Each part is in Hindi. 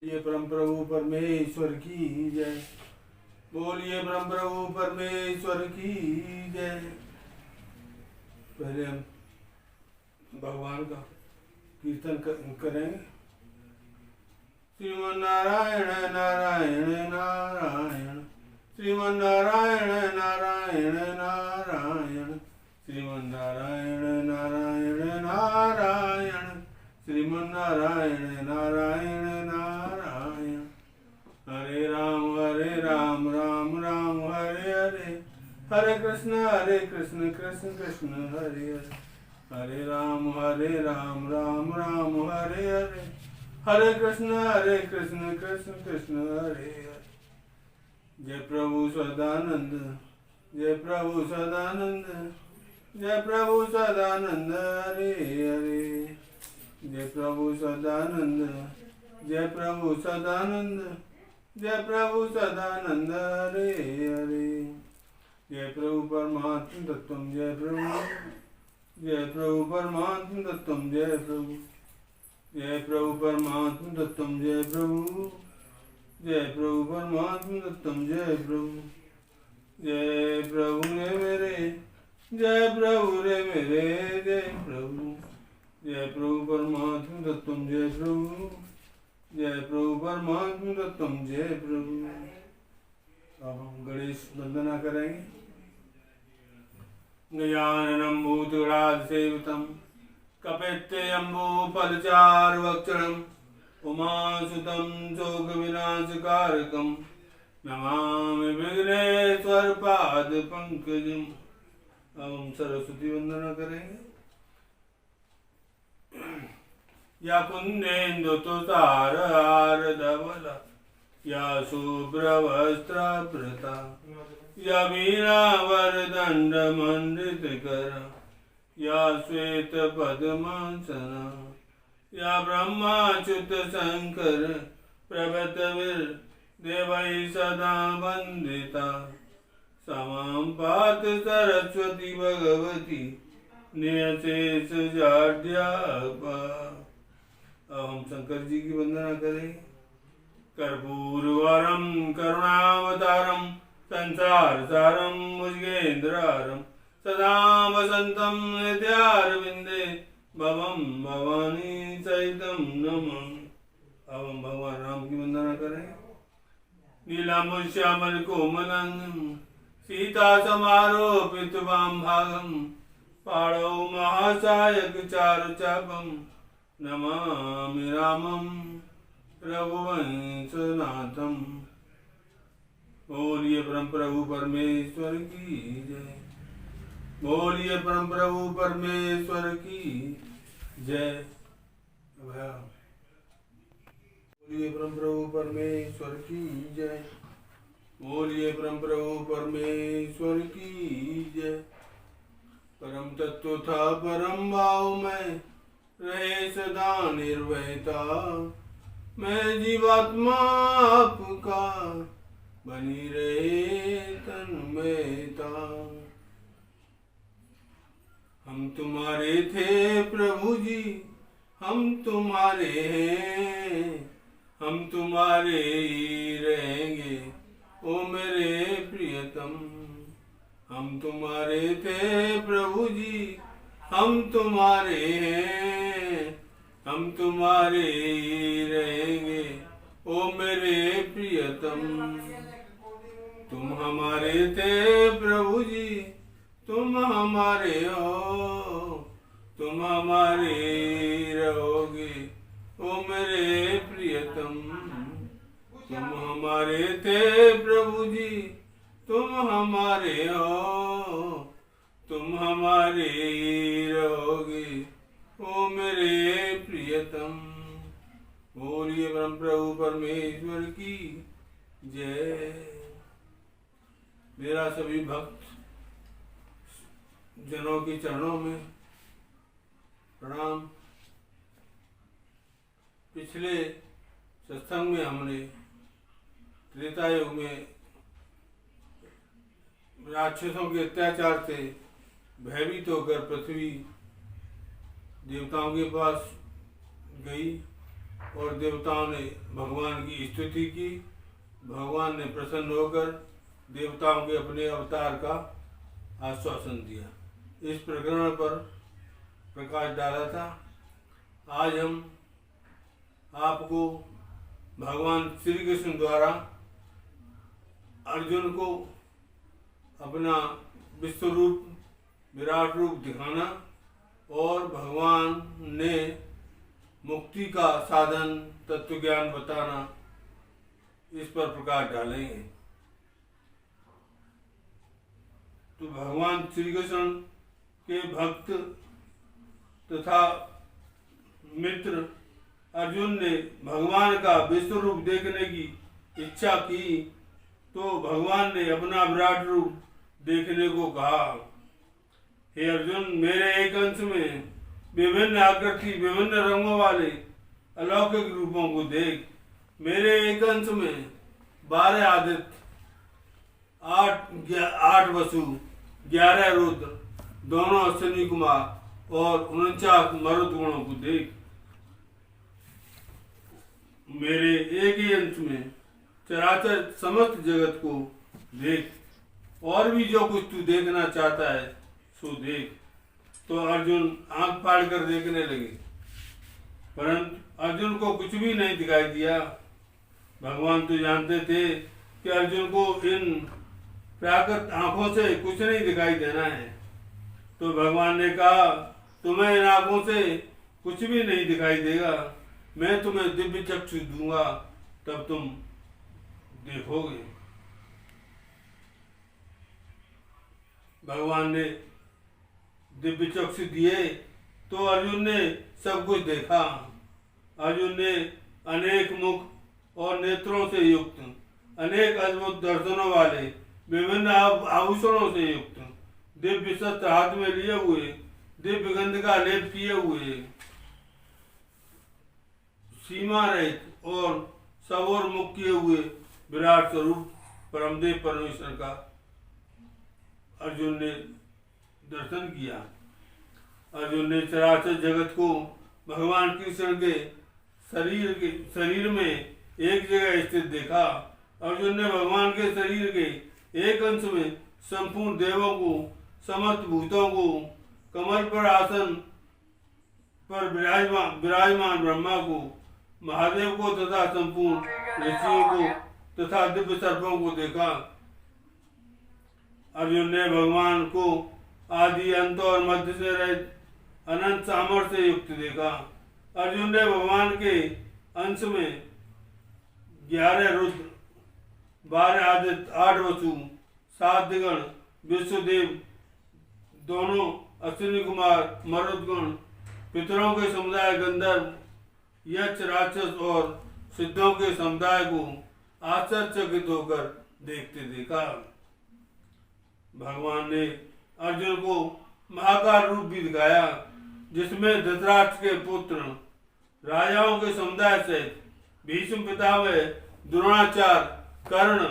ये परम प्रभु परमेश्वर की जय। बोलिए परम प्रभु परमेश्वर की जय। पहले हम भगवान का कीर्तन करेंगे। श्रीमन नारायण नारायण नारायण, श्रीमन नारायण नारायण नारायण, श्रीमन नारायण नारायण नारायण, श्रीमन नारायण नारायण नारायण। हरे राम राम राम हरे हरे, हरे कृष्ण कृष्ण कृष्ण हरे हरे। हरे राम राम राम हरे हरे, हरे कृष्ण कृष्ण कृष्ण हरे हरे। जय प्रभु सदानंद, जय प्रभु सदानंद, जय प्रभु सदानंद हरे हरे। जय प्रभु सदानंद, जय प्रभु सदानंद, जय प्रभु सदानंद हरे हरे। जय प्रभु परमात्म तत्वम जय प्रभु, जय प्रभु परमात्म तत्वम जय प्रभु, जय प्रभु परमात्म तत्वम जय प्रभु, जय प्रभु परमात्म तत्वम जय प्रभु। जय प्रभु रे मेरे, जय प्रभु रे मेरे, जय प्रभु। जय प्रभु परमात्म तत्वम जय प्रभु, जय प्रभु परमात्म तत्वम जय प्रभु। अब हम गणेश वंदना करेंगे। गजाननं भूतगणाधिसेवितं कपित्थजम्बूफलचारुभक्षणं उमासुतं शोकविनाशकारकं नमामि विघ्नेश्वरपादपङ्कजम्। अब हम सरस्वती वंदना करेंगे। या कुन्देन्दुतुषारहारधवला, या शुभ्रवस्त्रावृता, या वीणावरदण्डमण्डितकरा, या श्वेतपद्मासना, या ब्रह्माच्युतशङ्कर प्रभृतिर्देवैः सदा वन्दिता। समां पातु सरस्वती भगवती नियशेषजाड्यापा। अब हम शंकर जी की वंदना करें। कर्पूरवरं करुणावतारं संसारसारं भुजगेन्द्रहारं सदा वसन्तं हृदयारविन्दे भवं भवानी सहितं नमामि। अब हम भगवान राम की वंदना करें। नीलाम्बुजश्यामल कोमलं सीता समारोपित वामभागं पाणौ महासायक चारुचापं नमामि रामं रघुवंशनाथं। बोलिए परम प्रभु परमेश्वर की जय। बोलिए परम प्रभु परमेश्वर की जय। बोलिए परम प्रभु परमेश्वर की जय। बोलिए परम प्रभु परमेश्वर की जय। परम तत्व था परम भाव में रहे सदा निर्भयता, मैं जीवात्मा आपका बनी रहे तन्मयता। हम तुम्हारे थे प्रभु जी, हम तुम्हारे हैं, हम तुम्हारे ही रहेंगे ओ मेरे प्रियतम। हम तुम्हारे थे प्रभु जी, हम तुम्हारे हैं, हम तुम्हारे ही रहेंगे ओ मेरे प्रियतम। तुम हमारे थे प्रभु जी, तुम हमारे हो, तुम हमारे ही रहोगे ओ मेरे प्रियतम। तुम हमारे थे प्रभु जी, तुम हमारे हो, तुम हमारे ही रहोगे ओ मेरे प्रियतम। बोलिए परम प्रभु परमेश्वर की जय। मेरा सभी भक्त जनों के चरणों में प्रणाम। पिछले सत्संग में हमने त्रेता युग में राक्षसों के अत्याचार से भयभीत होकर पृथ्वी देवताओं के पास गई और देवताओं ने भगवान की स्तुति की। भगवान ने प्रसन्न होकर देवताओं के अपने अवतार का आश्वासन दिया। इस प्रकरण पर प्रकाश डाला था। आज हम आपको भगवान श्री कृष्ण द्वारा अर्जुन को अपना विश्व रूप, विराट रूप दिखाना और भगवान ने मुक्ति का साधन तत्व ज्ञान बताना, इस पर प्रकाश डालेंगे। तो भगवान श्री कृष्ण के भक्त तथा मित्र अर्जुन ने भगवान का विश्व रूप देखने की इच्छा की, तो भगवान ने अपना विराट रूप देखने को कहा। हे अर्जुन, मेरे एक अंश में विभिन्न आकृति, विभिन्न रंगों वाले अलौकिक रूपों को देख। मेरे एक अंश में 12 आदित्य, 8 वसु, 11 रुद्र, दोनों अश्विनी कुमार और 49 मरुत गुणों को देख। मेरे एक ही अंश में चराचर समस्त जगत को देख, और भी जो कुछ तू देखना चाहता है सो देख। तो अर्जुन आंख फाड़ कर देखने लगे, परंतु अर्जुन को कुछ भी नहीं दिखाई दिया। भगवान तो जानते थे कि अर्जुन को इन प्राकृत आंखों से कुछ नहीं दिखाई देना है। तो भगवान ने कहा, तुम्हें इन आंखों से कुछ भी नहीं दिखाई देगा, मैं तुम्हें दिव्य चक्षु दूंगा, तब तुम देखोगे। भगवान ने दिव्य चक्षु दिए तो अर्जुन ने सब कुछ देखा। अर्जुन ने अनेक मुख और नेत्रों से युक्त, अनेक अद्भुत दर्शनों वाले, विभिन्न आभूषणों से युक्त, दिव्य शस्त्र हाथ में लिए हुए, दिव्य गंध का लेप किए हुए, सीमा रहित और सबोर मुख किए हुए विराट स्वरूप परमदेव परमेश्वर का अर्जुन ने दर्शन किया। अर्जुन ने चराचर जगत को भगवान कृष्ण के शरीर में एक जगह स्थित देखा। अर्जुन ने भगवान के शरीर के एक अंश में संपूर्ण देवों को, समस्त भूतों को, कमल पर आसन पर विराजमान ब्रह्मा को, महादेव को तथा संपूर्ण ऋषियों को तथा दिव्य सर्पों को देखा। अर्जुन ने भगवान को आदि, अंत और मध्य से रहित अनंत सामर्थ्य से युक्त देखा। अर्जुन ने भगवान के अंश में 11 रुद्र, 12 आदित्य, 8 वसु, 7 दिगण, विश्वदेव, दोनों अश्विनी कुमार, मरुदगण, पितरों के समुदाय, गंधर्व, यक्ष, राक्षस और सिद्धों के समुदाय को आश्चर्यचकित होकर देखते देखा। भगवान ने अर्जुन को महाकाल रूप भी दिखाया, जिसमें धृतराष्ट्र के पुत्र, राजाओं के समुदाय से भीष्म पितामह, द्रोणाचार्य, कर्ण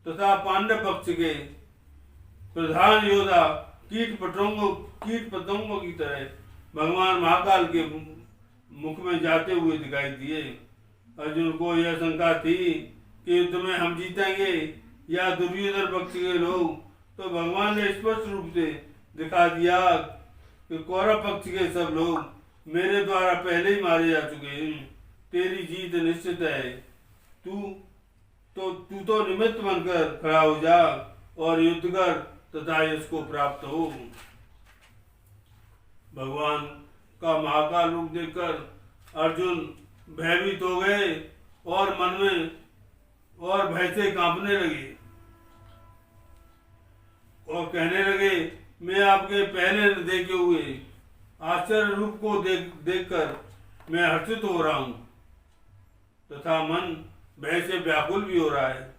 तथा पांडव पक्ष के प्रधान योद्धा कीट पतंगों की तरह भगवान महाकाल के मुख में जाते हुए दिखाई दिए। अर्जुन को यह शंका थी कि युद्ध में हम जीतेंगे या दुर्योधन पक्ष के लोग, तो भगवान ने स्पष्ट रूप से दिखा दिया कि कौरव पक्ष के सब लोग मेरे द्वारा पहले ही मारे जा चुके हैं। तेरी जीत निश्चित है। तू तो निमित्त बनकर खड़ा हो जा और युद्ध कर तथा इसको प्राप्त हो। भगवान का महाकाल रूप देखकर अर्जुन भयभीत हो गए और मन में और भय से कांपने लगे और कहने लगे, मैं आपके पहले देखे हुए आश्चर्य रूप को देखकर मैं हर्षित हो रहा हूँ तथा मन भय से व्याकुल भी हो रहा है।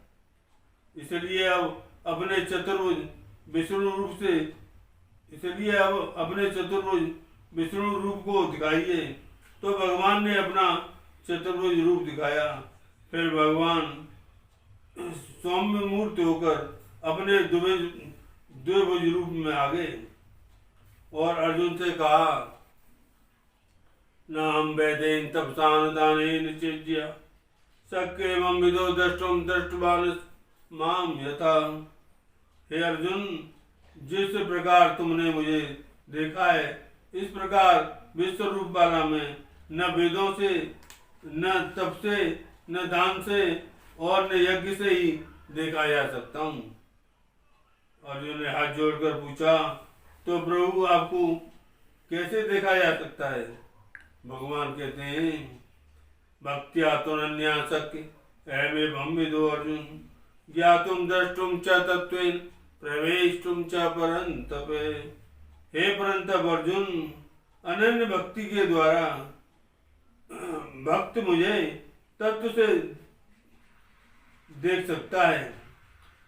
इसलिए अब अपने चतुर्भुज विष्णु रूप को दिखाइए। तो भगवान ने अपना चतुर्भुज रूप दिखाया। फिर भगवान सौम्य मूर्ति होकर अपने द्विभुज रूप में आ गए और अर्जुन से कहा, न हम वैदेन तपसान दानेन चेज्या शक्य मम विदो दृष्टुम दृष्टवान माम यथा। हे अर्जुन, जिस प्रकार तुमने मुझे देखा है इस प्रकार विश्व रूप वाला मैं न वेदों से, न तप से, न दान से और न यज्ञ से ही देखा जा सकता हूँ। अर्जुन ने हाथ जोड़कर पूछा, तो प्रभु आपको कैसे देखा जा सकता है? भगवान कहते हैं, भक्त्या तो नन्या शक्य एवं हम विदो अर्जुन ज्ञातुम द्रष्टुम च तत्वेन प्रवेशुम च परंतप। हे परंतप अर्जुन, अनन्य भक्ति के द्वारा भक्त मुझे तत्व से देख सकता है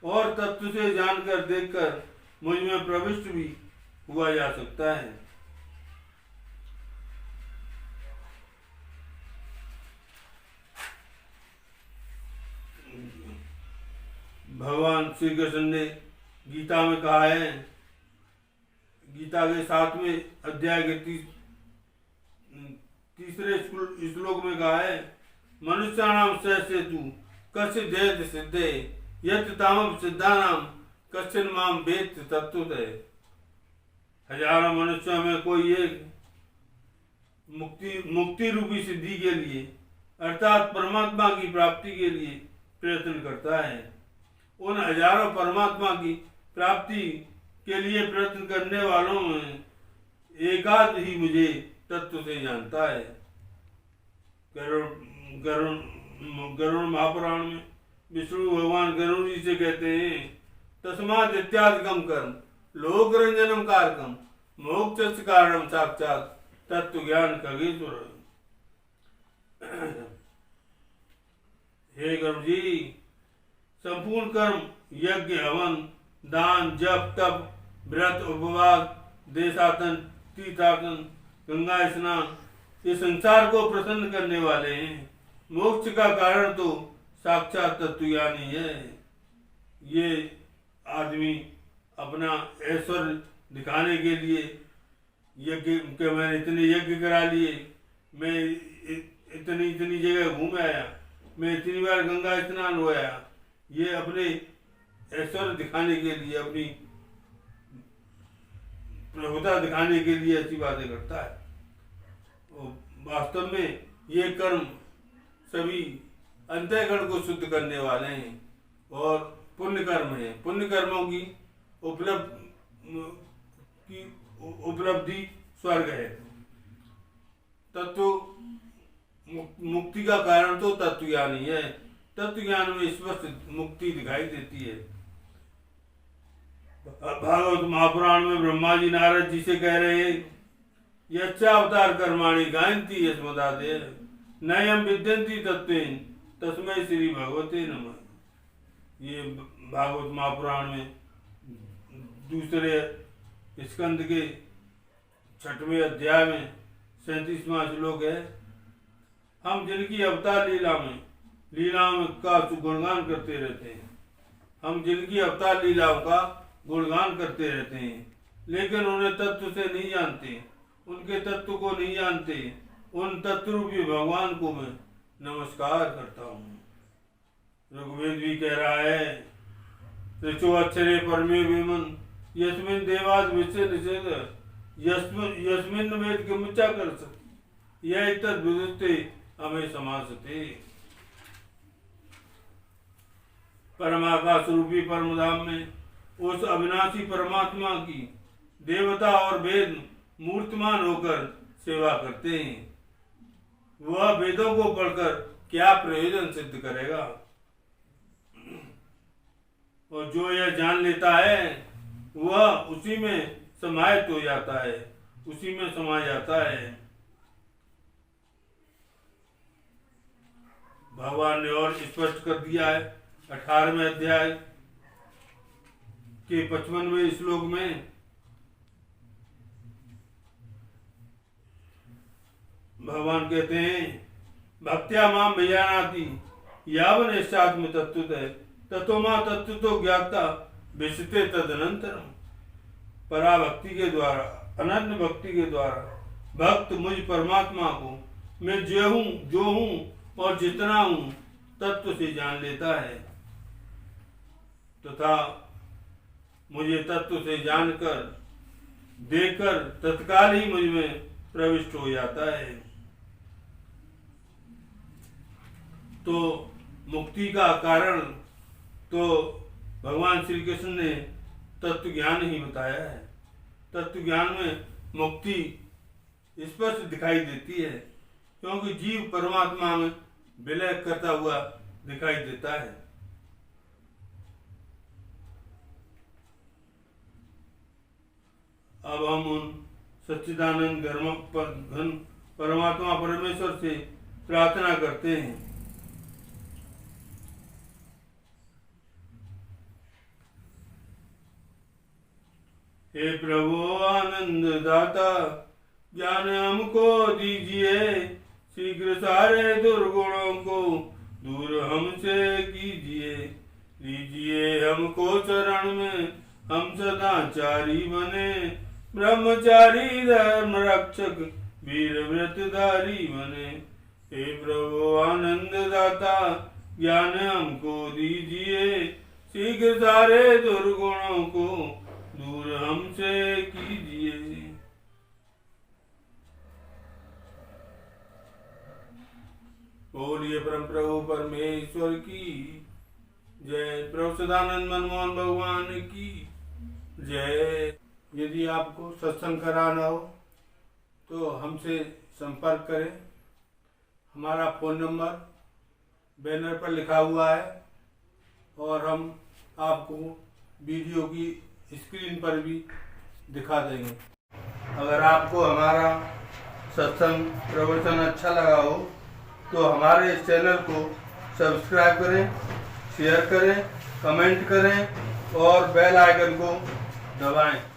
और तत्व से जानकर देखकर मुझ में प्रविष्ट भी हुआ जा सकता है। भगवान श्री कृष्ण ने गीता में कहा है, गीता के 7वें अध्याय के 3रे श्लोक में कहा है, मनुष्याणाम सहसेतु कस्य जयति सिद्धे यत् तामप सिद्धानाम कश्चिन माम वेत्ति तत्त्वतः। हजारों मनुष्यों में कोई एक मुक्ति रूपी सिद्धि के लिए अर्थात परमात्मा की प्राप्ति के लिए प्रयत्न करता है। उन हजारों परमात्मा की प्राप्ति के लिए प्रयत्न करने वालों में एकाध ही मुझे तत्व से जानता है। गरुड़ महापुराण में विष्णु भगवान गरुड़ जी से कहते हैं, तस्मात् इत्यादिकम कर्म लोक रंजनम कारकम मोक्ष कारणम साक्षात तत्व ज्ञान खगेश्वर। हे गरुड़ जी, संपूर्ण कर्म यज्ञ हवन दान जप तप व्रत उपवास देशाटन तीर्थाटन गंगा स्नान ये संसार को प्रसन्न करने वाले हैं। मोक्ष का कारण तो साक्षात तत्वज्ञानी है। ये आदमी अपना ऐश्वर्य दिखाने के लिए यज्ञ के मैंने इतने यज्ञ करा लिए, मैं इतनी जगह घूम आया, मैं इतनी बार गंगा स्नान हो आया, ये अपने ऐश्वर्य दिखाने के लिए, अपनी प्रभुता दिखाने के लिए ऐसी बातें करता है। वास्तव में ये कर्म सभी अंतःकरण को शुद्ध करने वाले हैं और पुण्य कर्म है। पुण्य कर्मों की उपलब्धि स्वर्ग है। तत्व मुक्ति का कारण तो तत्व ज्ञान ही है। तत्व ज्ञान में स्पष्ट मुक्ति दिखाई देती है। भागवत महापुराण में ब्रह्मा जी नारद जी से कह रहे हैं, यच्चावतार कर्माणि गायन्ति यस्मदादे नयम विद्यन्ति तत्वेन तस्मै श्री भगवते नमः। ये भागवत महापुराण में दूसरे स्कंद के 6वें अध्याय में 37वां श्लोक है। हम जिनकी अवतार लीलाओं का गुणगान करते रहते हैं, हम जिनकी अवतार लीलाओं का गुणगान करते रहते हैं, लेकिन उन्हें तत्व से नहीं जानते, उनके तत्व को नहीं जानते। उन तत्वरूपी भगवान को मैं नमस्कार करता हूँ। ऋग्वेद भी कह रहा है, ऋचो अक्षरे परमे विमन यस्मिन देवाद विषय निषेध यस्मिन वेद किमुचा कर सकती यह तद विदुते हमें समासते। परमाकाश रूपी परमधाम में उस अविनाशी परमात्मा की देवता और वेद मूर्तिमान होकर सेवा करते हैं। वह वेदों को पढ़कर क्या प्रयोजन सिद्ध करेगा? और जो यह जान लेता है वह उसी में समाहित हो जाता है, उसी में समा जाता है। भगवान ने और स्पष्ट कर दिया है 18वें अध्याय के 55वें श्लोक में, भगवान कहते हैं, भक्त्या माम विजानाति यावन निश्चात्म तत्वतः ततो मां तत्व तो ज्ञाता विशते तदनंतरम। पराभक्ति के द्वारा, अनन्य भक्ति के द्वारा भक्त मुझ परमात्मा को मैं जो हूँ और जितना हूँ तत्व से जान लेता है तथा मुझे तत्व से जानकर देखकर तत्काल ही मुझ में प्रविष्ट हो जाता है। तो मुक्ति का कारण तो भगवान श्री कृष्ण ने तत्व ज्ञान ही बताया है। तत्व ज्ञान में मुक्ति स्पष्ट दिखाई देती है क्योंकि जीव परमात्मा में विलय करता हुआ दिखाई देता है। अब हम उन सच्चिदानंद घन परमात्मा परमेश्वर से प्रार्थना करते हैं। हे प्रभु आनंद दाता ज्ञान हमको दीजिए, शीघ्र सारे दुर्गुणों को दूर हमसे कीजिए। लीजिए हमको चरण में हम सदाचारी बने, ब्रह्मचारी धर्म रक्षक वीर व्रतधारी बने। हे प्रभु आनंद दाता ज्ञान हमको दीजिए, शीघ्र सारे दुर्गुणों को दूर हमसे कीजिए। बोलिए परम प्रभु परमेश्वर की जय। प्रभु सदानंद मनमोहन भगवान की जय। यदि आपको सत्संग कराना हो तो हमसे संपर्क करें। हमारा फ़ोन नंबर बैनर पर लिखा हुआ है और हम आपको वीडियो की स्क्रीन पर भी दिखा देंगे। अगर आपको हमारा सत्संग प्रवचन अच्छा लगा हो तो हमारे इस चैनल को सब्सक्राइब करें, शेयर करें, कमेंट करें और बेल आइकन को दबाएं।